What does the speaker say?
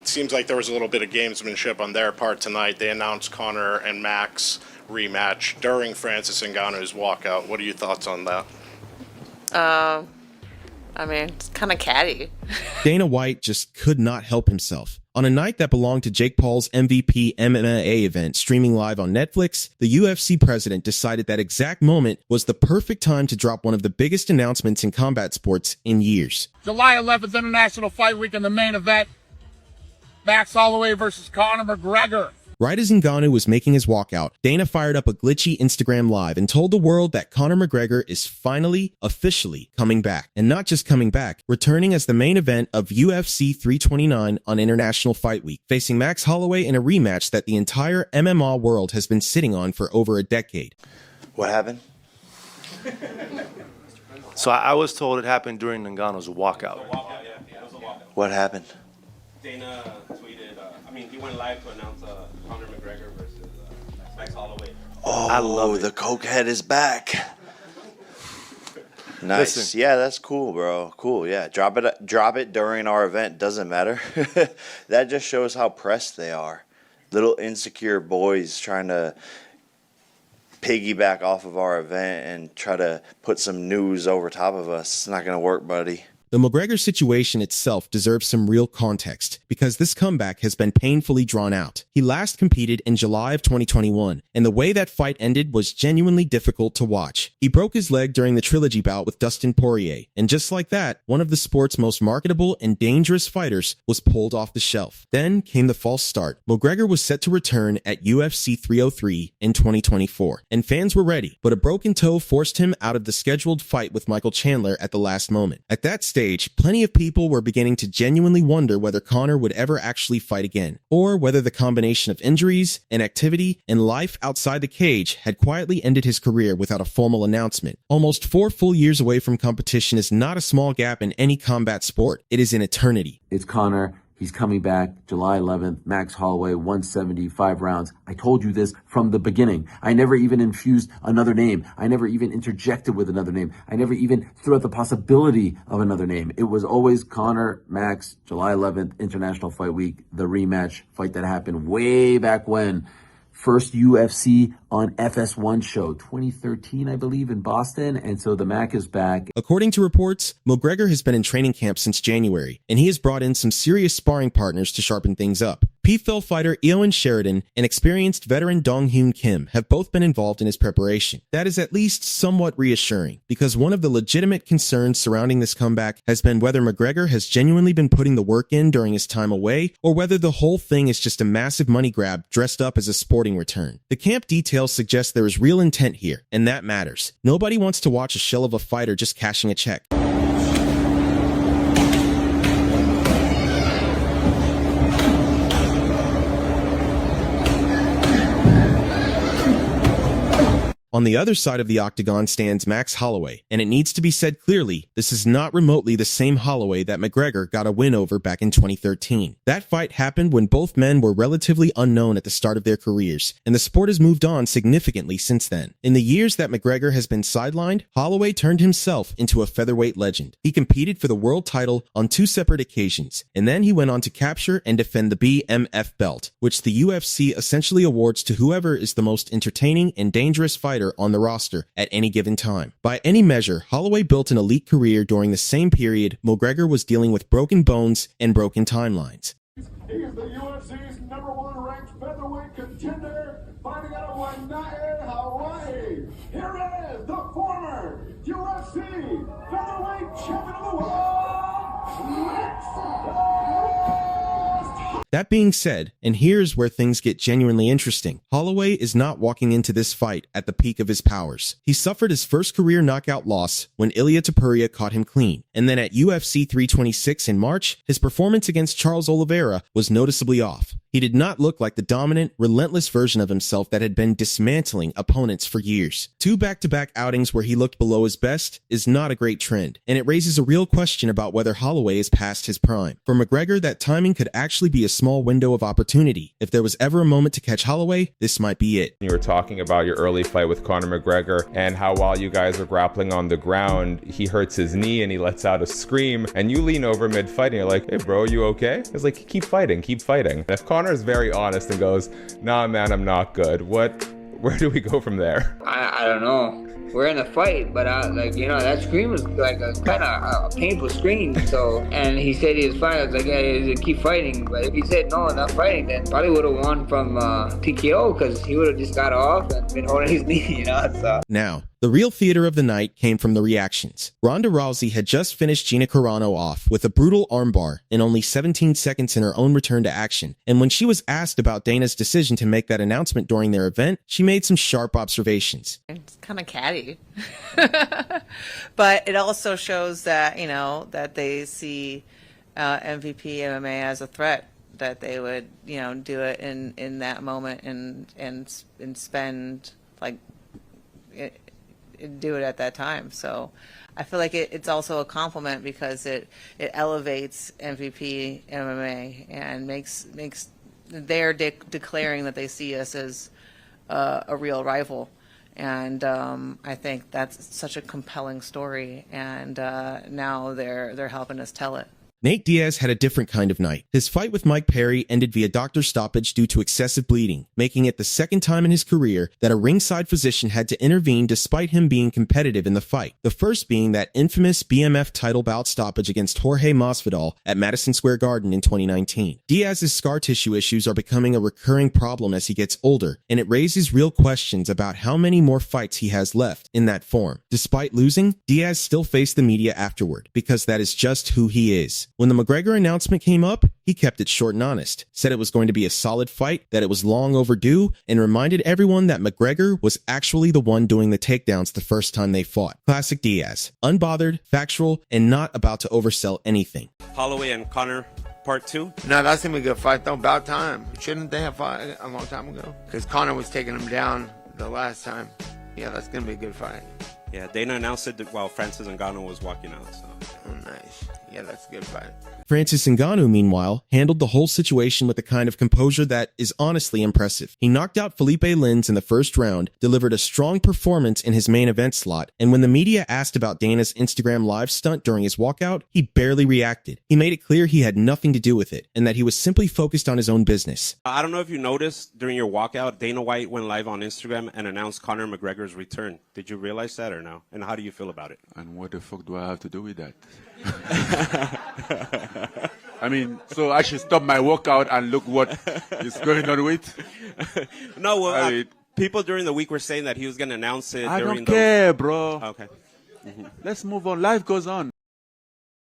seems like there was a little bit of gamesmanship on their part tonight. They announced Conor and Max rematch during Francis Ngannou's walkout. What are your thoughts on that? I mean, it's kind of catty. Dana White just could not help himself. On a night that belonged to Jake Paul's MVP MMA event streaming live on Netflix, the UFC president decided that exact moment was the perfect time to drop one of the biggest announcements in combat sports in years. July 11th, International Fight Week, in the main event, Max Holloway versus Conor McGregor. Right as Ngannou was making his walkout, Dana fired up a glitchy Instagram Live and told the world that Conor McGregor is finally, officially coming back. And not just coming back, returning as the main event of UFC 329 on International Fight Week, facing Max Holloway in a rematch that the entire MMA world has been sitting on for over a decade. What happened? So I was told it happened during Ngannou's walkout. What happened? Dana tweeted, he went live to announce Conor McGregor versus Max Holloway. Oh, I love it. The cokehead is back. Nice. Listen. Yeah, that's cool, bro. Cool, yeah. Drop it during our event. Doesn't matter. That just shows how pressed they are. Little insecure boys trying to piggyback off of our event and try to put some news over top of us. It's not going to work, buddy. The McGregor situation itself deserves some real context, because this comeback has been painfully drawn out. He last competed in July of 2021, and the way that fight ended was genuinely difficult to watch. He broke his leg during the trilogy bout with Dustin Poirier, and just like that, one of the sport's most marketable and dangerous fighters was pulled off the shelf. Then came the false start. McGregor was set to return at UFC 303 in 2024, and fans were ready, but a broken toe forced him out of the scheduled fight with Michael Chandler at the last moment. At that stage, plenty of people were beginning to genuinely wonder whether Conor would ever actually fight again, or whether the combination of injuries, inactivity, and life outside the cage had quietly ended his career without a formal announcement. Almost 4 full years away from competition is not a small gap in any combat sport. It is an eternity. It's Conor. He's coming back July 11th, Max Holloway, 175 rounds. I told you this from the beginning. I never even infused another name. I never even interjected with another name. I never even threw out the possibility of another name. It was always Conor, Max, July 11th, International Fight Week, the rematch fight that happened way back when. First UFC on FS1 show, 2013, I believe, in Boston. And so the Mac is back. According to reports, McGregor has been in training camp since January, and he has brought in some serious sparring partners to sharpen things up. PFL fighter Eoin Sheridan and experienced veteran Dong Hyun Kim have both been involved in his preparation. That is at least somewhat reassuring, because one of the legitimate concerns surrounding this comeback has been whether McGregor has genuinely been putting the work in during his time away, or whether the whole thing is just a massive money grab dressed up as a sporting return. The camp details suggest there is real intent here, and that matters. Nobody wants to watch a shell of a fighter just cashing a check. On the other side of the octagon stands Max Holloway, and it needs to be said clearly, this is not remotely the same Holloway that McGregor got a win over back in 2013. That fight happened when both men were relatively unknown at the start of their careers, and the sport has moved on significantly since then. In the years that McGregor has been sidelined, Holloway turned himself into a featherweight legend. He competed for the world title on 2 separate occasions, and then he went on to capture and defend the BMF belt, which the UFC essentially awards to whoever is the most entertaining and dangerous fighter on the roster at any given time. By any measure, Holloway built an elite career during the same period McGregor was dealing with broken bones and broken timelines. He is the UFC's #1 ranked featherweight contender, fighting out of Waianae, Hawaii. Here is the former UFC featherweight champion of the world, Max Holloway. That being said, and here's where things get genuinely interesting, Holloway is not walking into this fight at the peak of his powers. He suffered his first career knockout loss when Ilia Topuria caught him clean, and then at UFC 326 in March, his performance against Charles Oliveira was noticeably off. He did not look like the dominant, relentless version of himself that had been dismantling opponents for years. 2 back-to-back outings where he looked below his best is not a great trend, and it raises a real question about whether Holloway is past his prime. For McGregor, that timing could actually be a small window of opportunity. If there was ever a moment to catch Holloway, this might be it. You were talking about your early fight with Conor McGregor and how while you guys are grappling on the ground, he hurts his knee and he lets out a scream, and you lean over mid-fight and you're like, hey bro, you okay? It's like, keep fighting, keep fighting. And if Conor is very honest and goes, nah man, I'm not good, where do we go from there? I don't know. We're in a fight, but that scream was like a kind of a painful scream. So, and he said he was fine. I was like, yeah, he's keep fighting. But if he said no, not fighting, then probably would have won from TKO because he would have just got off and been holding his knee, So. Now, the real theater of the night came from the reactions. Ronda Rousey had just finished Gina Carano off with a brutal armbar in only 17 seconds in her own return to action, and when she was asked about Dana's decision to make that announcement during their event, she made some sharp observations. It's kind of catty. But it also shows that, that they see MVP MMA as a threat, that they would, do it in that moment and spend, do it at that time. So I feel like it's also a compliment because it elevates MVP MMA and makes they're declaring that they see us as a real rival. And I think that's such a compelling story, and now they're helping us tell it. Nate Diaz had a different kind of night. His fight with Mike Perry ended via doctor stoppage due to excessive bleeding, making it the second time in his career that a ringside physician had to intervene despite him being competitive in the fight. The first being that infamous BMF title bout stoppage against Jorge Masvidal at Madison Square Garden in 2019. Diaz's scar tissue issues are becoming a recurring problem as he gets older, and it raises real questions about how many more fights he has left in that form. Despite losing, Diaz still faced the media afterward, because that is just who he is. When the McGregor announcement came up, he kept it short and honest, said it was going to be a solid fight, that it was long overdue, and reminded everyone that McGregor was actually the one doing the takedowns the first time they fought. Classic Diaz. Unbothered, factual, and not about to oversell anything. Holloway and Conor Part 2? No, that's going to be a good fight, though. About time. Shouldn't they have fought a long time ago? Because Conor was taking him down the last time. Yeah, that's going to be a good fight. Yeah, Dana announced it while Francis Ngannou was walking out. So. Oh, nice. Yeah, that's a good fight. Francis Ngannou, meanwhile, handled the whole situation with a kind of composure that is honestly impressive. He knocked out Felipe Lins in the first round, delivered a strong performance in his main event slot, and when the media asked about Dana's Instagram live stunt during his walkout, he barely reacted. He made it clear he had nothing to do with it, and that he was simply focused on his own business. I don't know if you noticed, during your walkout, Dana White went live on Instagram and announced Conor McGregor's return. Did you realize that or no? And how do you feel about it? And what the fuck do I have to do with that? I mean, so I should stop my workout and look what is going on with? No, well, people during the week were saying that he was going to announce it. I don't care, bro. Okay. Let's move on. Life goes on.